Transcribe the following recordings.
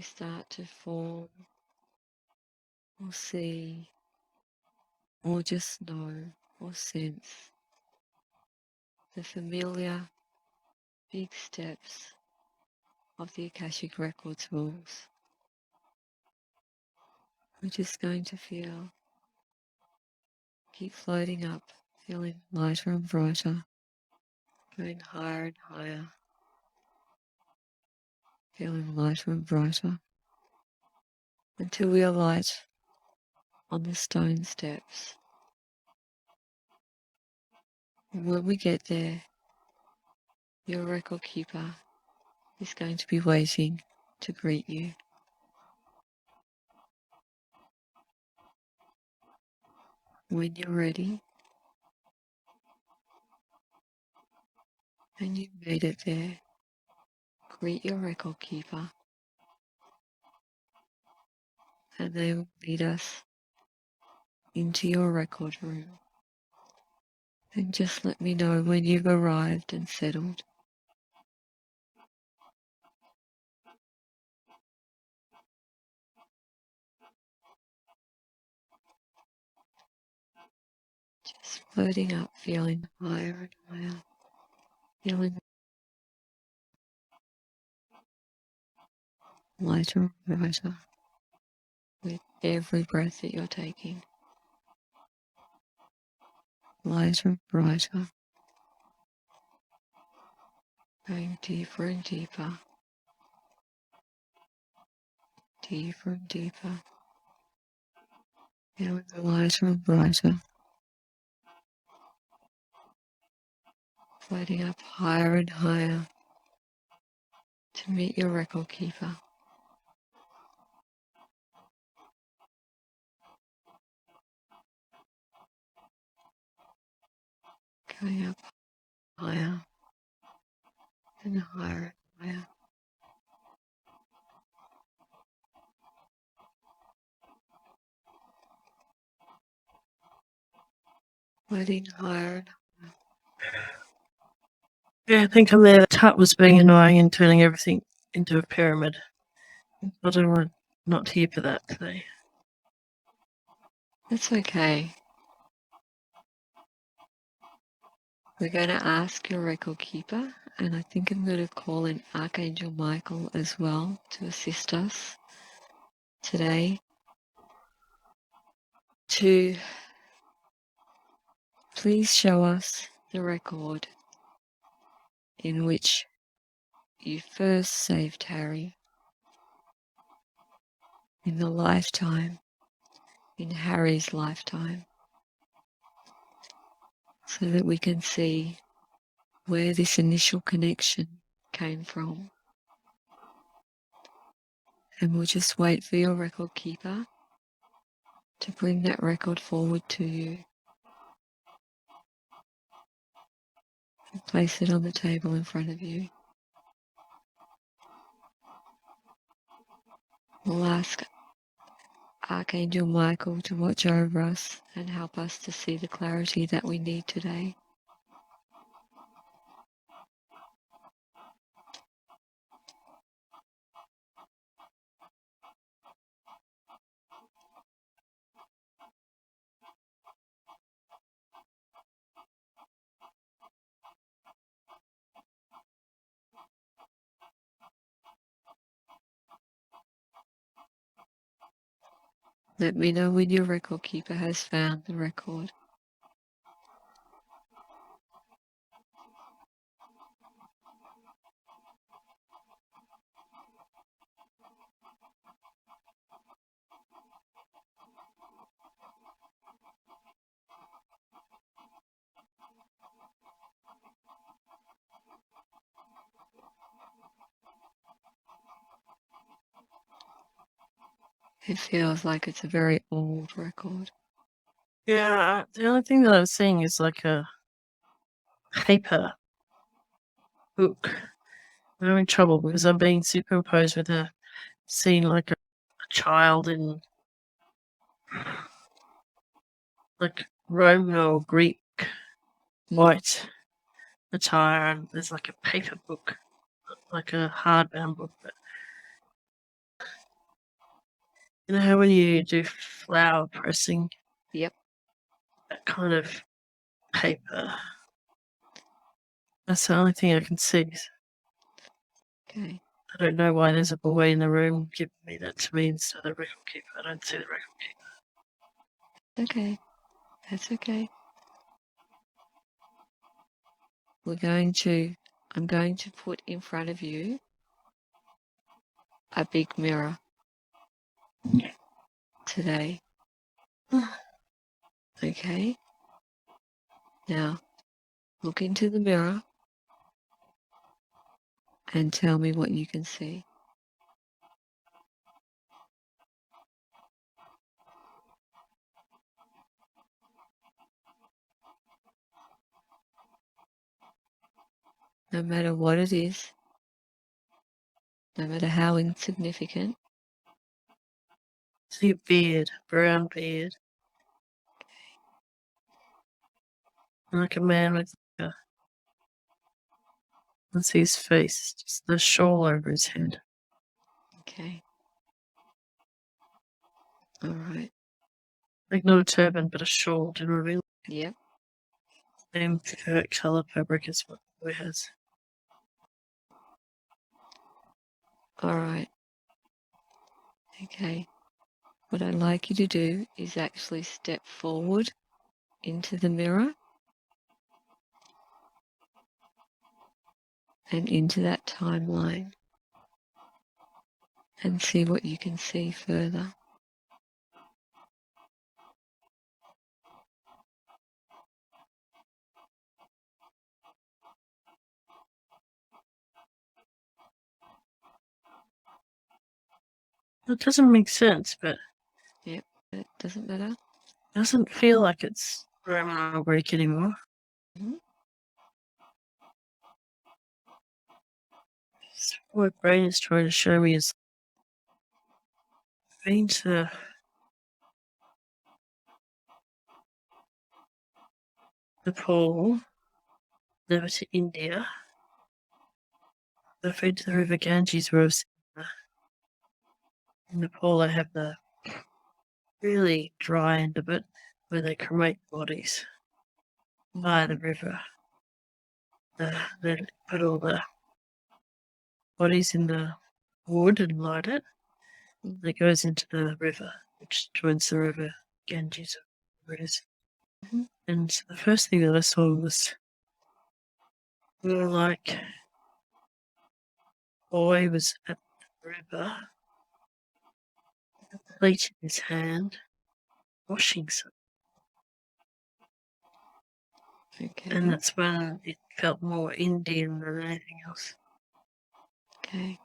start to form or see or just know or sense the familiar big steps of the Akashic Records rules. We're just going to keep floating up, feeling lighter and brighter, going higher and higher, feeling lighter and brighter, until we alight on the stone steps. And when we get there, your record keeper is going to be waiting to greet you. When you're ready and you've made it there, greet your record keeper and they will lead us into your record room. And just let me know when you've arrived and settled. Just floating up, feeling higher and higher, feeling lighter and brighter with every breath that you're taking. Lighter and brighter, going deeper and deeper, deeper and deeper, feeling lighter and brighter, floating up higher and higher to meet your record keeper. Going up higher and higher and higher. Floating higher and higher. Yeah, I think I'm there. The tut was being annoying and turning everything into a pyramid. I don't want not here for that today. That's okay. We're going to ask your record keeper, and I think I'm going to call in Archangel Michael as well to assist us today to please show us the record in which you first saved Harry in the lifetime, in Harry's lifetime, so that we can see where this initial connection came from. And we'll just wait for your record keeper to bring that record forward to you and place it on the table in front of you. We'll ask Archangel Michael to watch over us and help us to see the clarity that we need today. Let me know when your record keeper has found the record. It feels like it's a very old record. Yeah, the only thing that I was seeing is like a paper book. I'm having trouble because I'm being superimposed with a scene like a child in like Roman or Greek white attire, and there's like a paper book, like a hardbound book. But You know how when you do flower pressing, Yep. that kind of paper. That's the only thing I can see. Okay. I don't know why there's a boy in the room giving me that to me instead of the record keeper. I don't see the record keeper. Okay. That's okay. I'm going to put in front of you a big mirror today. Okay? Now, look into the mirror and tell me what you can see. No matter what it is, no matter how insignificant, See a beard, brown beard. Like a man with a. Let's see his face, just the shawl over his head. okay. All right. Like not a turban, but a shawl. Do you know what I mean? Yep. Same colour fabric as what the boy has. All right. Okay. What I'd like you to do is actually step forward into the mirror and into that timeline and see what you can see further. It doesn't make sense, but Yep. It doesn't matter. it doesn't feel like it's Roman or Greek anymore. Mm-hmm. What my brain is trying to show me is been to Nepal, never to India. I've been to the River Ganges where I've seen in Nepal I have the really dry end of it where they cremate bodies by the river. They put all the bodies in the wood and light it. And it goes into the river, which joins the river Ganges, or whatever it is. Mhm. And the first thing that I saw was more like boy was at the river, a plate in his hand, washing something. Okay. And that's when it felt more Indian than anything else. Okay.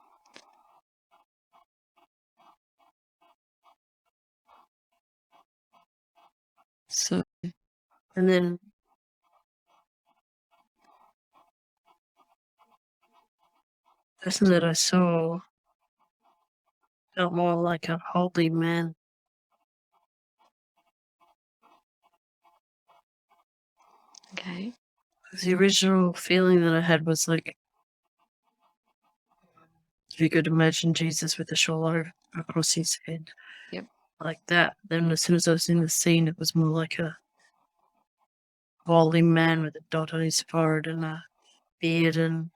So, And then the person that I saw felt more like a holy man. okay. The original feeling that I had was like, if you could imagine Jesus with a shawl across his head, Yep. like that. Then as soon as I was in the scene, it was more like a holy man with a dot on his forehead and a beard and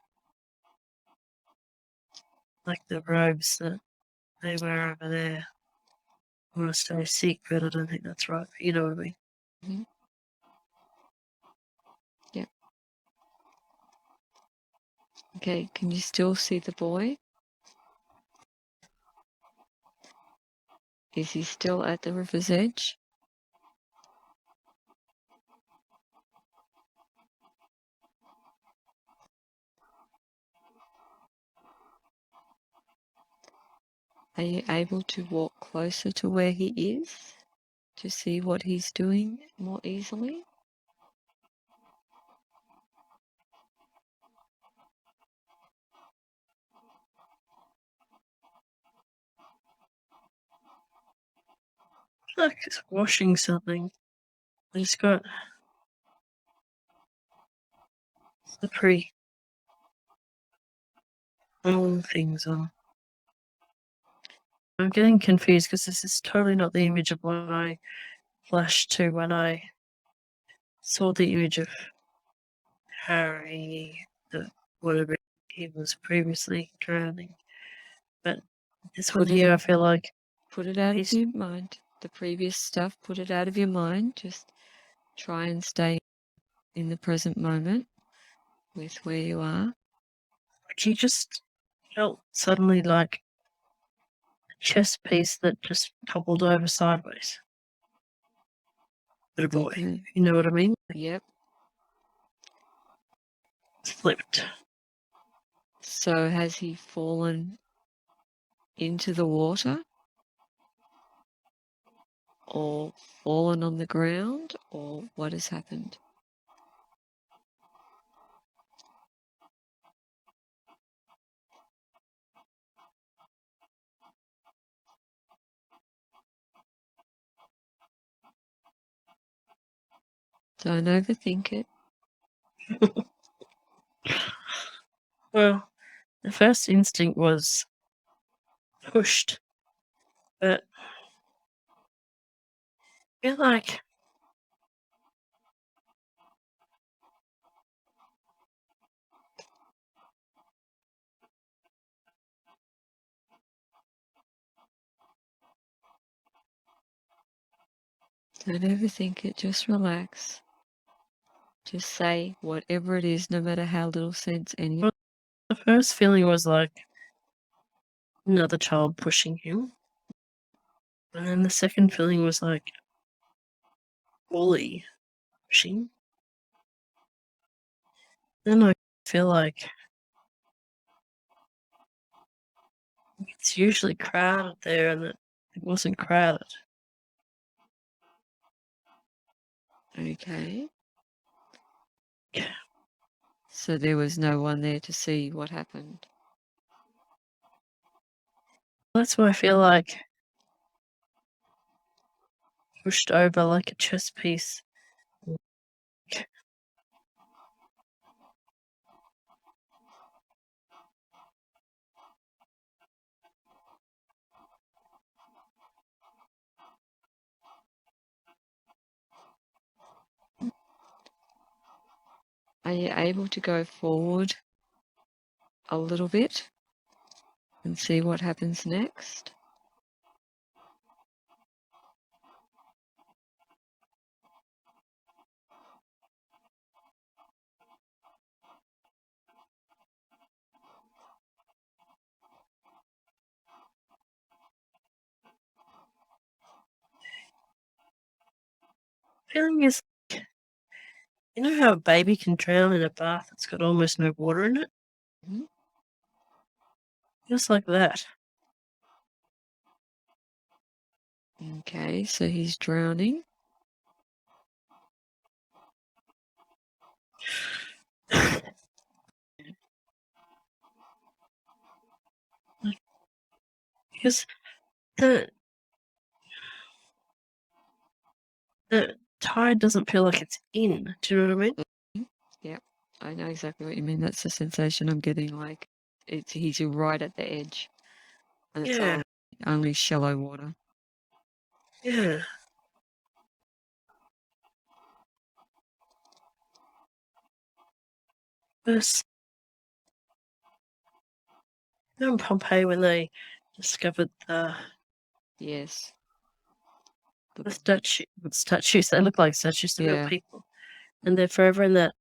like the robes that they wear over there. I want to say Sikh, but I don't think that's right. But you know what I mean. Mm-hmm. Yep. Okay. Can you still see the boy? Is he still at the river's edge? Are you able to walk closer to where he is to see what he's doing more easily? Like it's washing something. He's got slippery things on. I'm getting confused because this is totally not the image of what I flashed to when I saw the image of Harry, whatever he was previously drowning. But this one here, I feel like put it out of your mind. The previous stuff, put it out of your mind. Just try and stay in the present moment with where you are. he just felt suddenly like a chess piece that just toppled over sideways. But a boy, Okay. you know what I mean? Yep. Flipped. So has he fallen into the water? Or fallen on the ground? Or what has happened? Don't overthink it. Well, the first instinct was pushed, but I feel like Don't overthink it. Just relax. Just say whatever it is, no matter how little sense any. Well, the first feeling was like another child pushing him. And then the second feeling was like bully pushing. Then I feel like it's usually crowded there and it wasn't crowded. Okay. Yeah. So there was no one there to see what happened. That's why I feel like pushed over like a chess piece. Are you able to go forward a little bit and see what happens next? Feeling is, you know how a baby can drown in a bath that's got almost no water in it? Mhm. Just like that. Okay, so he's drowning. Because the tide doesn't feel like it's in. Do you know what I mean? Yep, I know exactly what you mean. That's the sensation I'm getting. Like he's right at the edge, and it's Yeah. only shallow water. Yeah. This, you know, in Pompeii when they discovered Yes. the statues, they look like statues to real Yeah. people. And they're forever in that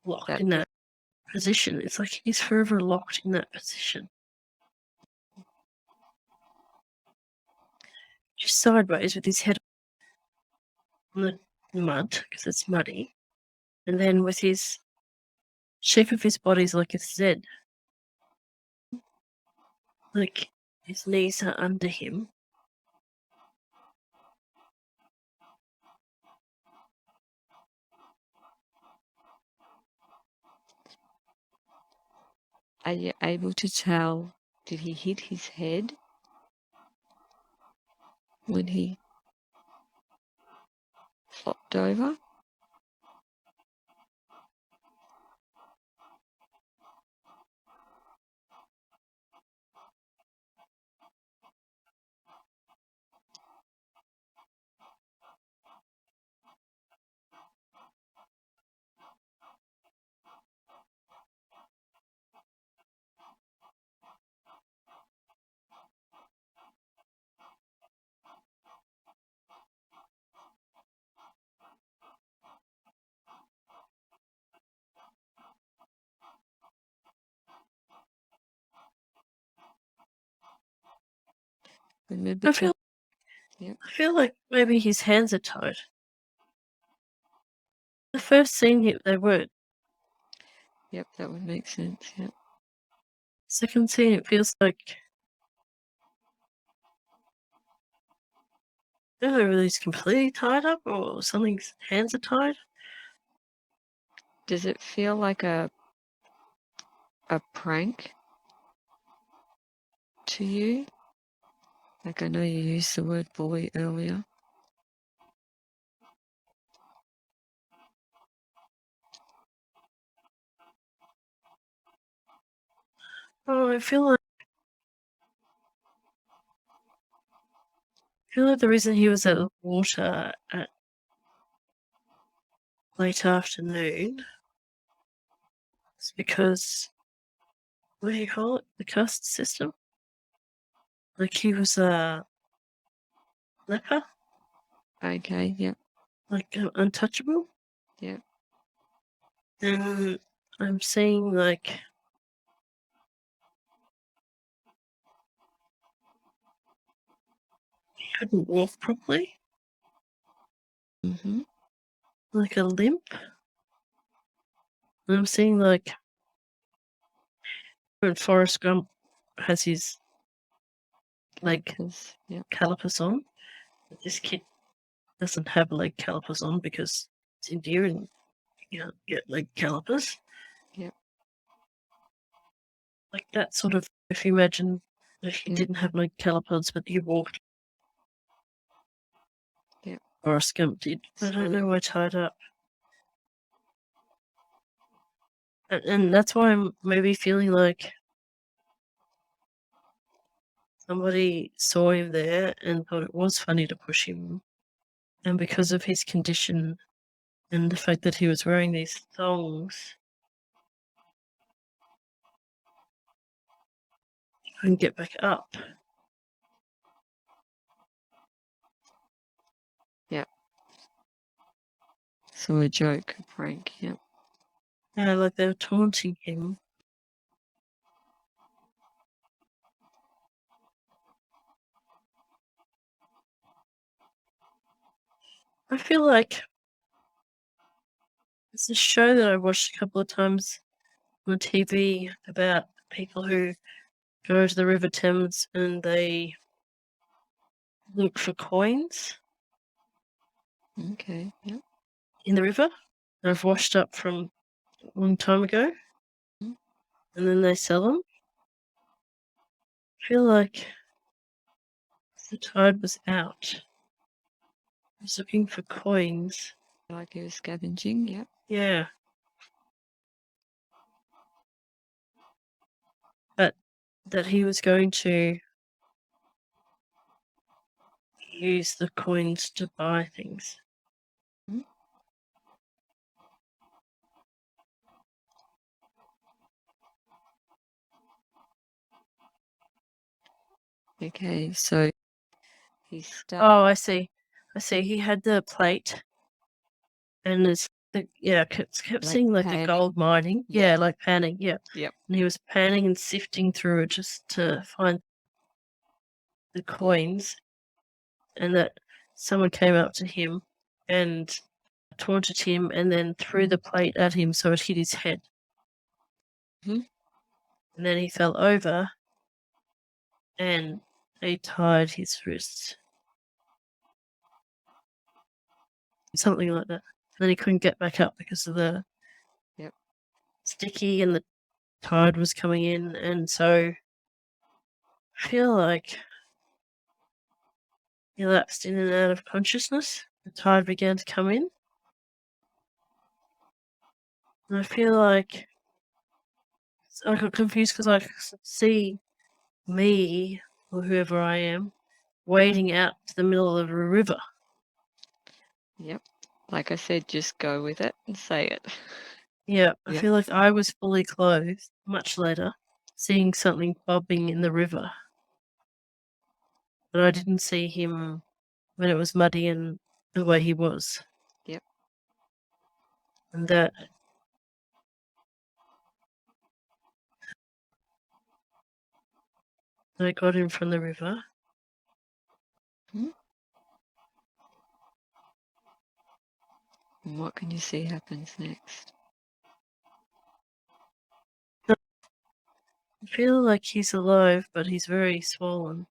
locked That in that position. It's like he's forever locked in that position. Just sideways with his head on the mud because it's muddy. And then with his shape of his body's like a Z. Like his knees are under him. Are you able to tell? Did he hit his head when he flopped over? Remember I to. feel, Yep. I feel like maybe his hands are tied. The first scene, they weren't. Yep, that would make sense. Yep. Second scene, it feels like I don't know whether he's completely tied up or something's hands are tied. Does it feel like a prank to you? Like, I know you used the word bully earlier. Oh, I feel like the reason he was at the water at late afternoon is because, what do you call it? The caste system? Like he was a leper? Okay, yep, Like untouchable? yep. And I'm seeing like he couldn't walk properly, Mm-hmm. like a limp. And I'm seeing like when Forrest Gump has his leg Yep, calipers on, but this kid doesn't have leg calipers on because it's India and you can't get leg calipers. yep, Like that sort of, if you imagine if he yep, didn't have leg calipers but he walked, yep. Forrest Gump did. I don't know why tied up. And that's why I'm maybe feeling like somebody saw him there and thought it was funny to push him. And because of his condition and the fact that he was wearing these thongs, he couldn't get back up. Yep. So a joke, a prank, yep. Yeah, like they were taunting him. I feel like it's a show that I watched a couple of times on TV about people who go to the River Thames and they look for coins Okay, yep. in the river that have washed up from a long time ago, Mhm. and then they sell them. I feel like the tide was out. I was looking for coins. Like he was scavenging, yep. Yeah. But that he was going to use the coins to buy things. Mhm. Okay, so he started. Oh, I see. He had the plate and kept Like seeing like the panning. gold mining. Yeah. Yeah, like panning. Yeah. Yep. And he was panning and sifting through it just to find the coins, and that someone came up to him and taunted him and then threw the plate at him so it hit his head. Mhm. And then he fell over and they tied his wrists. Something like that. Then he couldn't get back up because of the Yep. sticky and the tide was coming in, and so I feel like he lapsed in and out of consciousness. The tide began to come in. And I feel like I got confused because I could see me, or whoever I am, wading out to the middle of a river. Yep. Like I said, just go with it and say it. Yeah, I Yep. feel like I was fully clothed much later, seeing something bobbing in the river. But I didn't see him when it was muddy and the way he was. Yep. And that I got him from the river. And what can you see happens next? I feel like he's alive, but he's very swollen.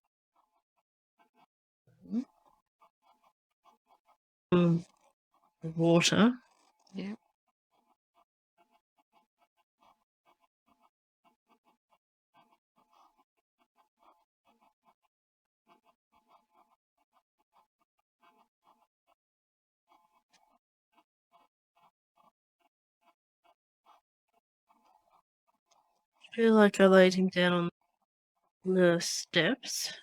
Water. Yep. I feel like I laid him down on the steps.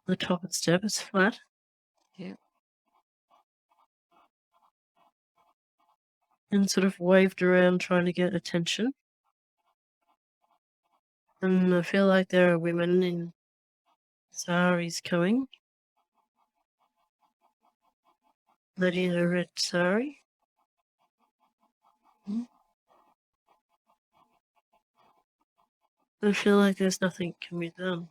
The top of the step is flat. Yep. And sort of waved around trying to get attention. And I feel like there are women in saris coming. Lady in a red sari. I feel like there's nothing can be done.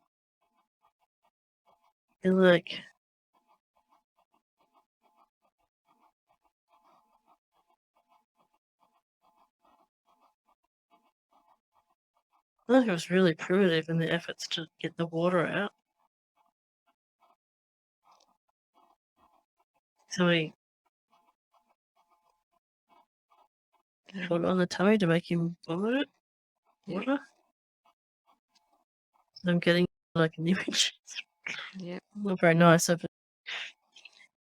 I feel like it was really primitive in the efforts to get the water out. So he put it on the tummy to make him vomit it. Water. So I'm getting like an image. Yep. Not very nice of it.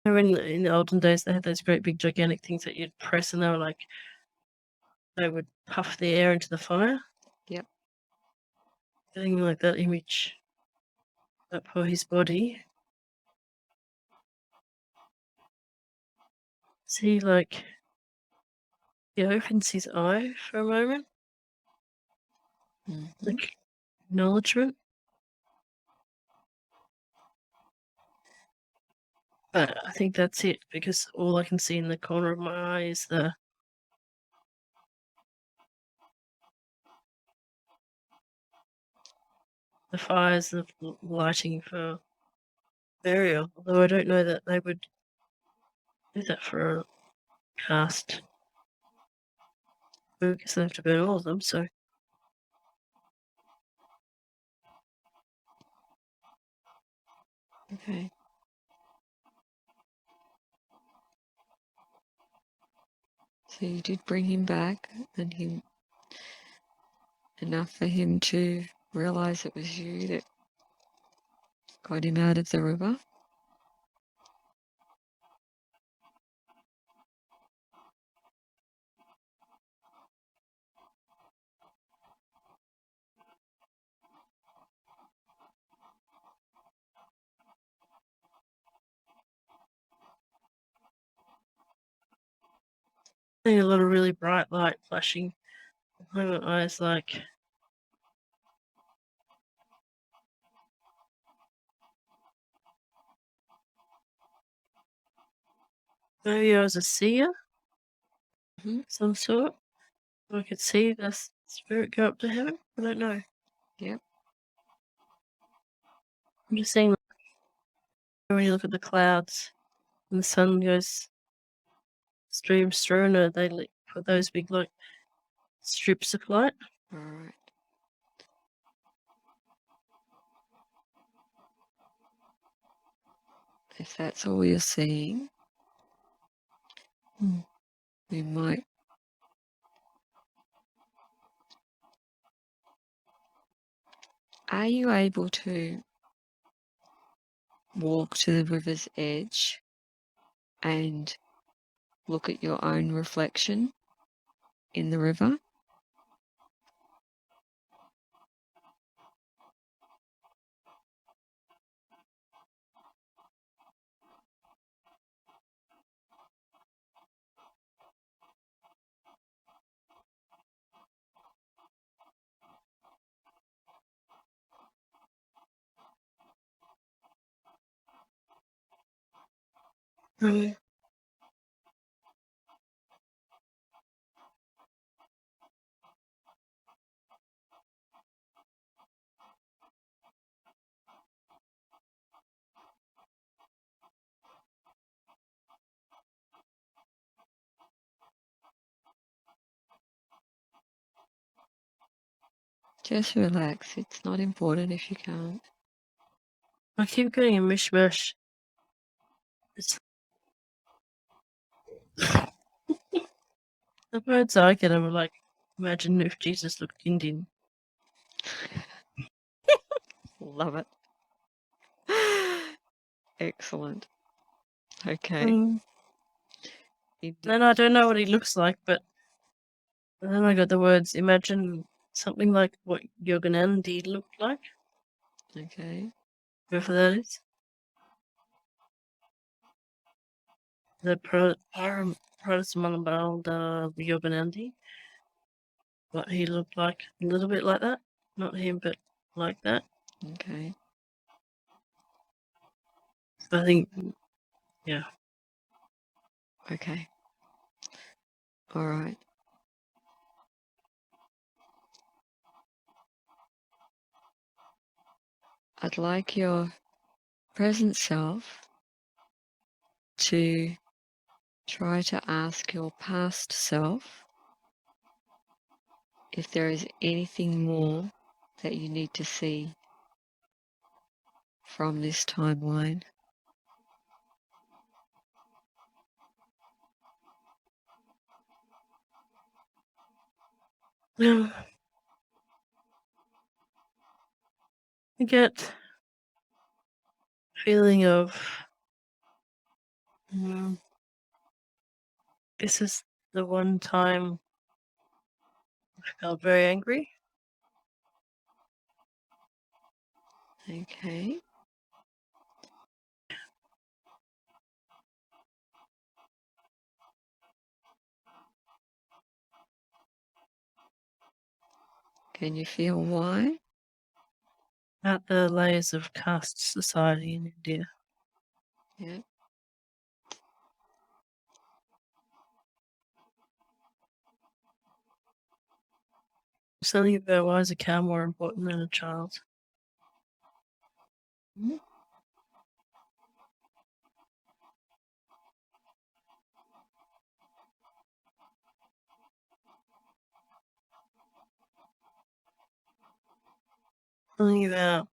In the olden days, they had those great big gigantic things that you'd press, and they were like they would puff the air into the fire. Yep. Getting like that image up for his body. See, like he opens his eye for a moment, like acknowledgement. But I think that's it, because all I can see in the corner of my eye is the fires of lighting for burial. Although I don't know that they would do that for a cast. Because they have to burn all of them, so. Okay. So you did bring him back, and enough for him to realize it was you that got him out of the river. Seeing a lot of really bright light flashing behind my eyes, like maybe I was a seer, some sort. I could see the spirit go up to heaven. I don't know. Yep. I'm just saying, when you look at the clouds and the sun goes streams through, and they put those big like strips of light. All right. If that's all you're seeing, we might Are you able to walk to the river's edge and look at your own reflection in the river? Just relax. It's not important if you can't. I keep getting a mishmash. The words I get are like, imagine if Jesus looked Indian. Love it. Excellent. Okay. Then I don't know what he looks like, but then I got the words, imagine something like what Yoganandi looked like, Okay. whoever that is. The Protestant about Yoganandi. What he looked like, a little bit like that. Not him, but like that. Okay. I think, yeah. Okay. All right. I'd like your present self to try to ask your past self if there is anything more that you need to see from this timeline. I get feeling of this is the one time I felt very angry. Okay. Can you feel why? About the layers of caste society in India. Yeah. Something about why is a cow more important than a child? Something about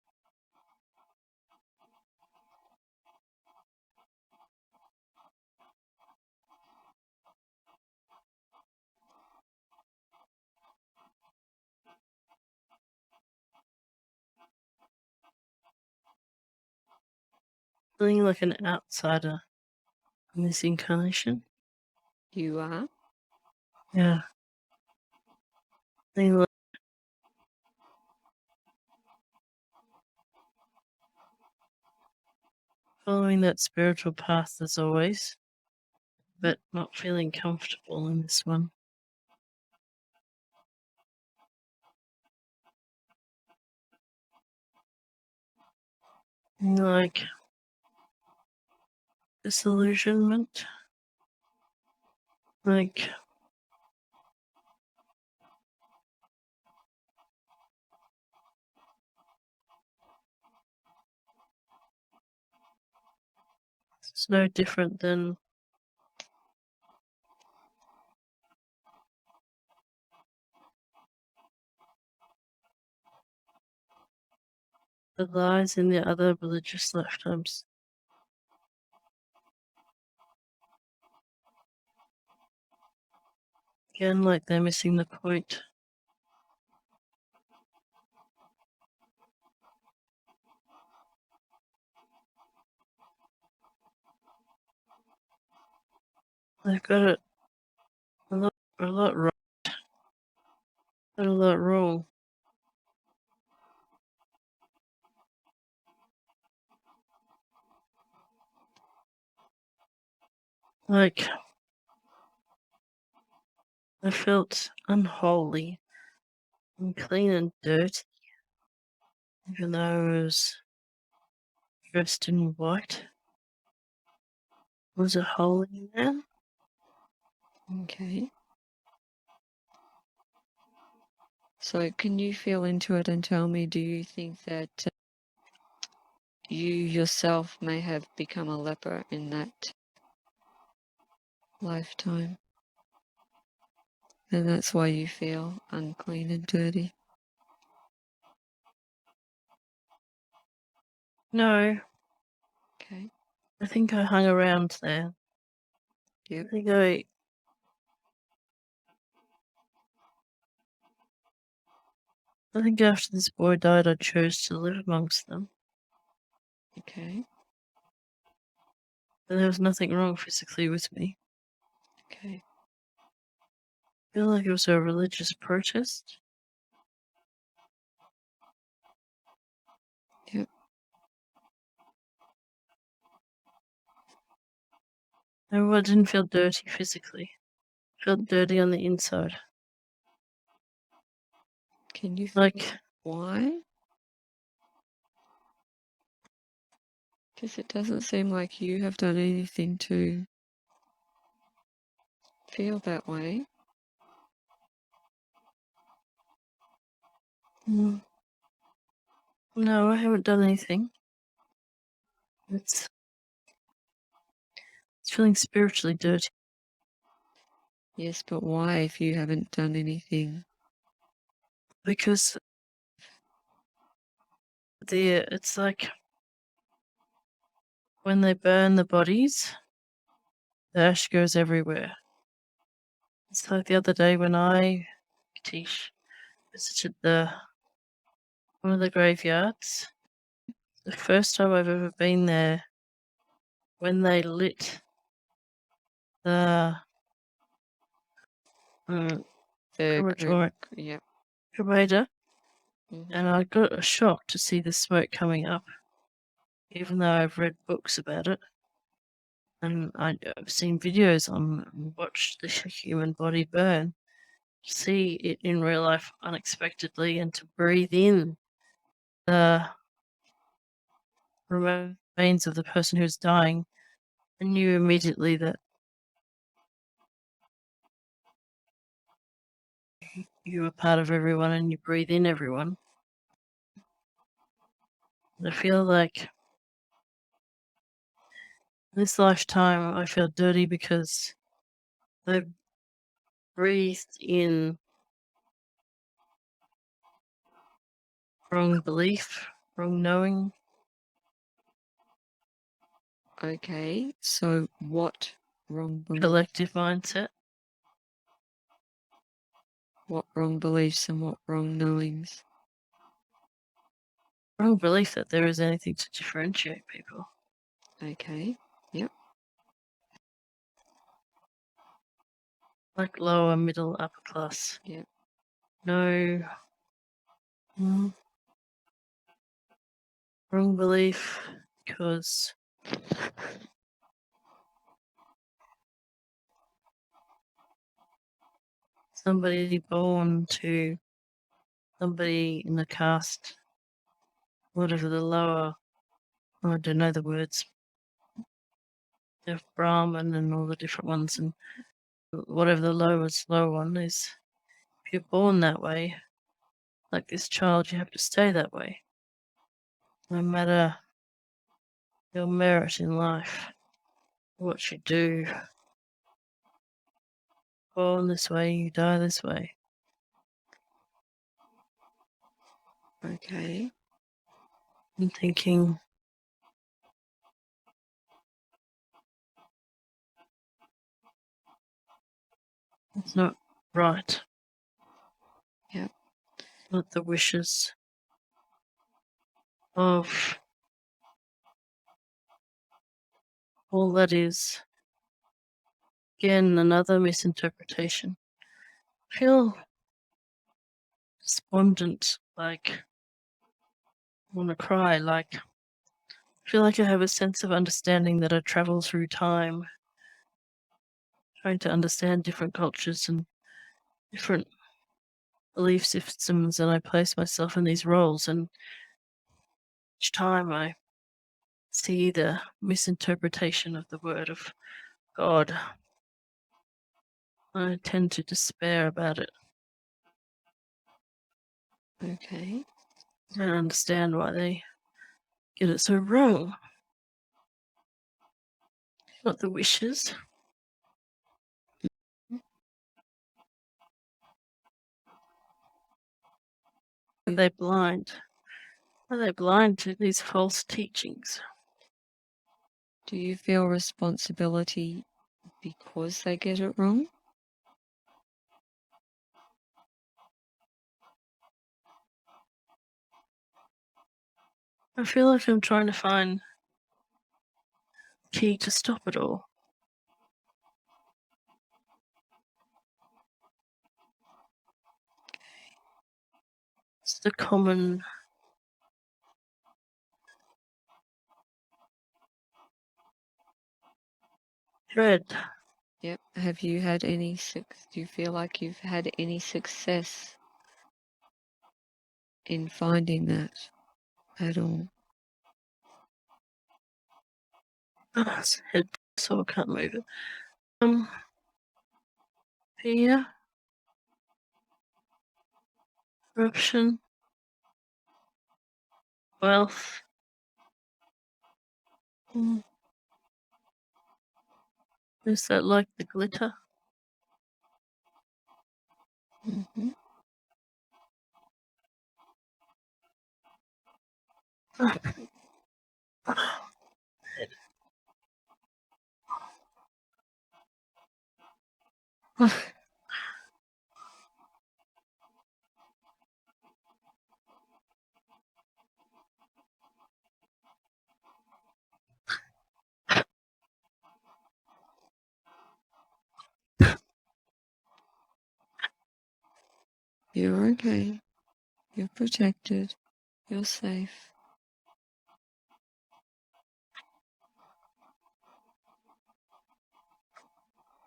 feeling like an outsider in this incarnation. You are? Yeah. Feeling like following that spiritual path as always, but not feeling comfortable in this one. Like disillusionment. Like it's no different than the lies in the other religious lifetimes. Again, like they're missing the point. They've got it a lot right, got a lot wrong. Like I felt unholy, unclean and dirty, even though I was dressed in white. Was a holy man. Okay. So can you feel into it and tell me, do you think that you yourself may have become a leper in that lifetime? And that's why you feel unclean and dirty? No, Okay. I think I hung around there. Yep. I think after this boy died, I chose to live amongst them. Okay. But there was nothing wrong physically with me. Okay. I feel like it was a religious protest. Yep. I didn't feel dirty physically. I felt dirty on the inside. Can you Like, think why? Because it doesn't seem like you have done anything to feel that way. no, I haven't done anything. It's feeling spiritually dirty. Yes, but why if you haven't done anything? Because it's like when they burn the bodies, the ash goes everywhere. It's like the other day when Tish, visited one of the graveyards. The first time I've ever been there, when they lit the crematorium, Yep. cremator, Mm-hmm. and I got a shock to see the smoke coming up, even though I've read books about it. And I've seen videos on and watched the human body burn. To see it in real life unexpectedly and to breathe in the remains of the person who's dying, I knew immediately that you were part of everyone and you breathe in everyone. I feel like this lifetime I feel dirty because I breathed in wrong belief, wrong knowing. Okay, so what wrong beliefs? Collective mindset. What wrong beliefs and what wrong knowings? Wrong belief that there is anything to differentiate people. Okay, yep. Like lower, middle, upper class. Yep. No. Wrong belief because somebody born to somebody in the caste, whatever the lower, I don't know the words, of Brahmin and all the different ones, and whatever the lowest low one is, if you're born that way, like this child, you have to stay that way. No matter your merit in life, what you do. Born this way, you die this way. Okay. I'm thinking, it's not right. Yep. Not the wishes of all that is. Again, another misinterpretation. I feel despondent, like I want to cry, like I feel like I have a sense of understanding that I travel through time, trying to understand different cultures and different belief systems, and I place myself in these roles, and each time I see the misinterpretation of the word of God, I tend to despair about it. Okay. I don't understand why they get it so wrong. Not the wishes. Are they blind? Are they blind to these false teachings? Do you feel responsibility because they get it wrong? I feel like I'm trying to find key to stop it all. It's the common thread. Yep. Have you had any do you feel like you've had any success in finding that at all? It's head, so I can't move it. Fear, corruption, wealth. Is that like the glitter? Mm-hmm. You're okay. You're protected. You're safe.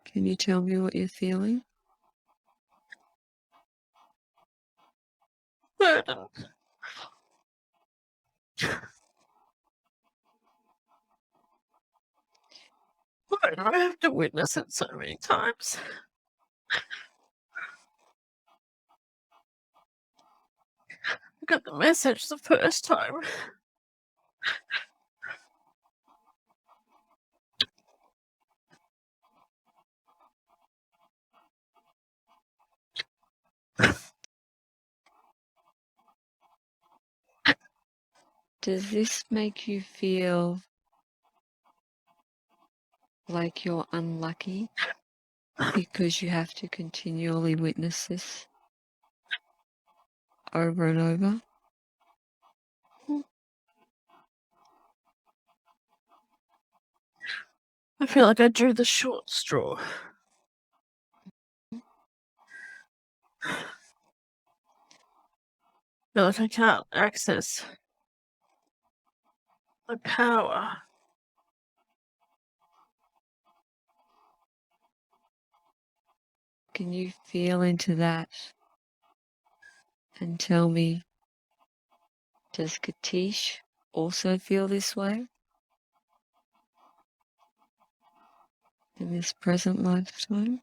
Can you tell me what you're feeling? Burden. Why do I have to witness it so many times? I got the message the first time. Does this make you feel like you're unlucky because you have to continually witness this over and over? I feel like I drew the short straw. I feel like I can't access the power. Can you feel into that and tell me, does Katish also feel this way in this present lifetime?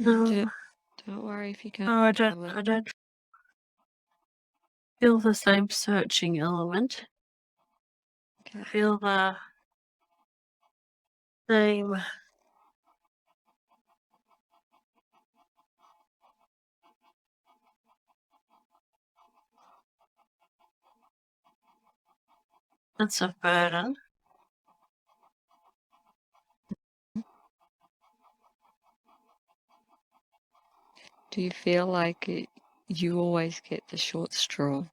No, Don't worry if you can't. no, I don't feel the same searching element. Okay. I feel the same sense of burden. Do you feel like you always get the short straw?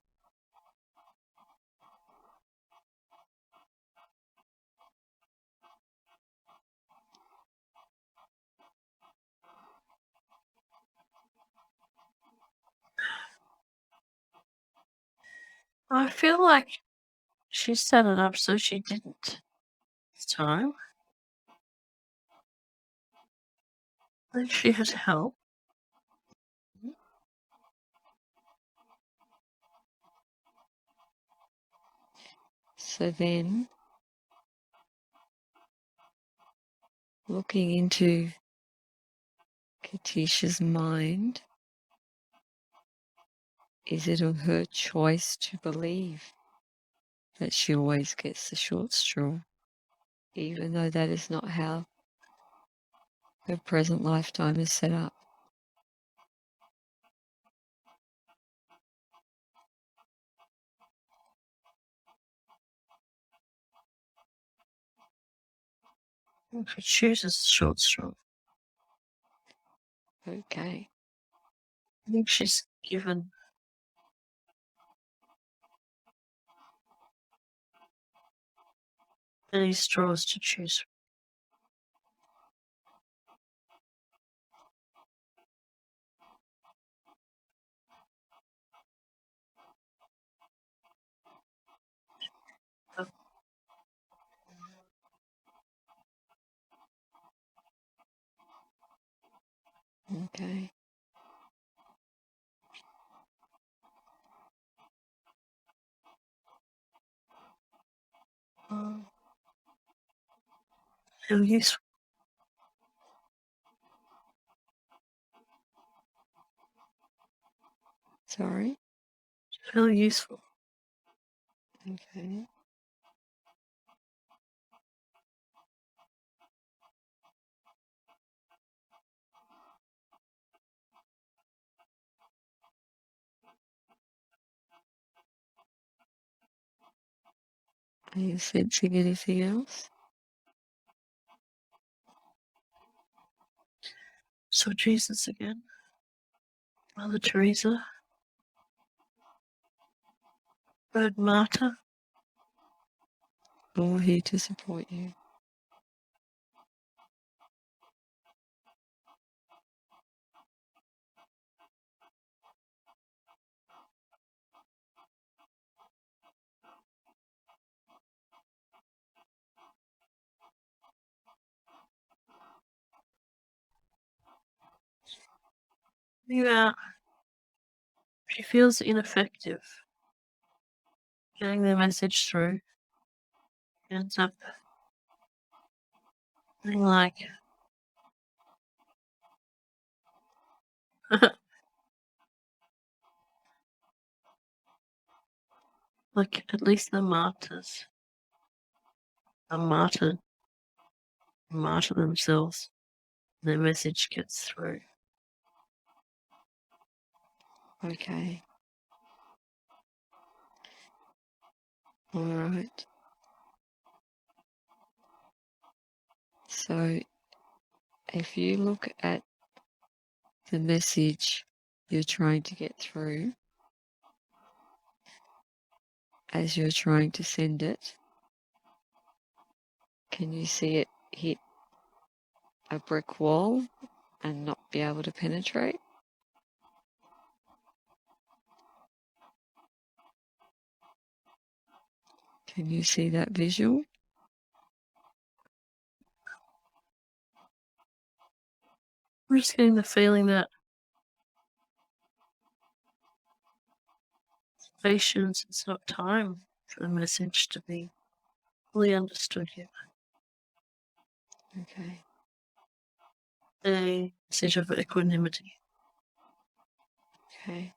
I feel like she set it up so she didn't this time. Then she has help. So then, looking into Katisha's mind, is it her choice to believe that she always gets the short straw, even though that is not how her present lifetime is set up? She chooses the short straw. Okay. I think she's given many straws to choose from. Okay. Feel useful. Sorry? Feel useful. Okay. Are you sensing anything else? So Jesus again. Mother Teresa. Bird Martyr. All here to support you. Yeah. She feels ineffective getting the message through. Ends up feeling like like at least the martyrs are martyr themselves. Their message gets through. Okay. All right. So if you look at the message you're trying to get through as you're trying to send it, can you see it hit a brick wall and not be able to penetrate? Can you see that visual? We're just getting the feeling that patience, it's not time for the message to be fully understood yet. Okay. A message of equanimity. Okay.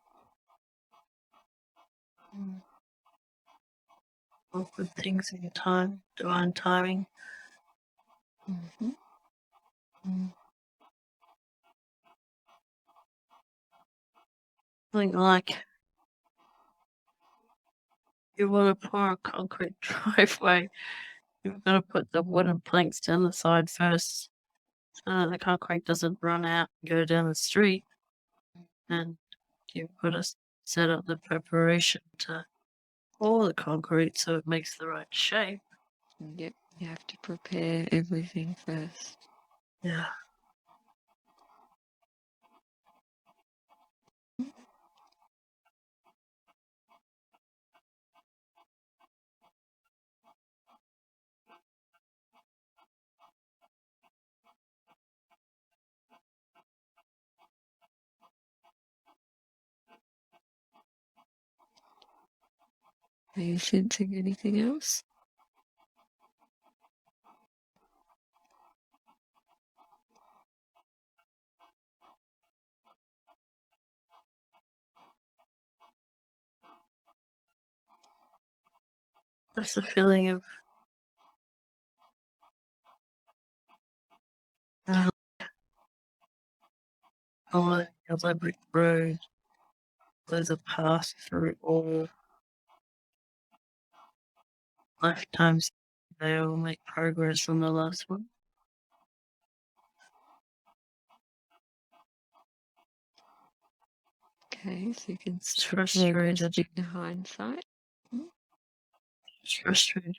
All good things in time, divine timing. Mm-hmm. Feeling like you want to pour a concrete driveway, you've got to put the wooden planks down the side first so that the concrete doesn't run out and go down the street. And you've got to set up the preparation to pour the concrete so it makes the right shape. Yep. You have to prepare everything first. Yeah. Are you sensing anything else? Just a feeling of following a elaborate road. There's a path through all lifetimes. They all make progress from the last one. Okay, so you can It's frustrated. in hindsight. She's frustrated.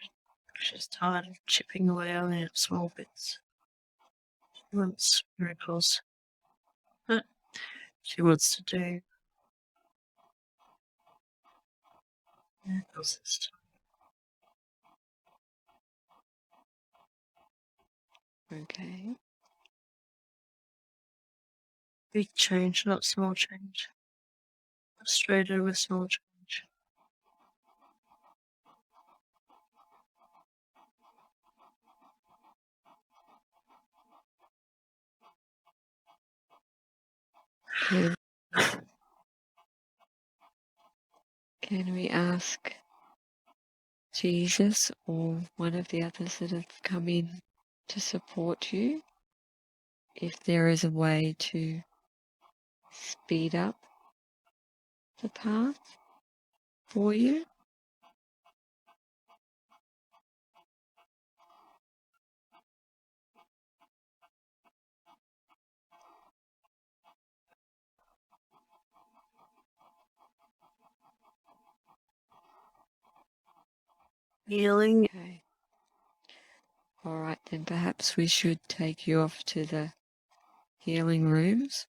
She's tired of chipping away only at small bits. She wants miracles. But she wants to do miracles this time. Okay. Big change, not small change. Frustrated with small change. Can we ask Jesus or one of the others that have come in to support you if there is a way to speed up the path for you? Healing. Okay. All right, then perhaps we should take you off to the healing rooms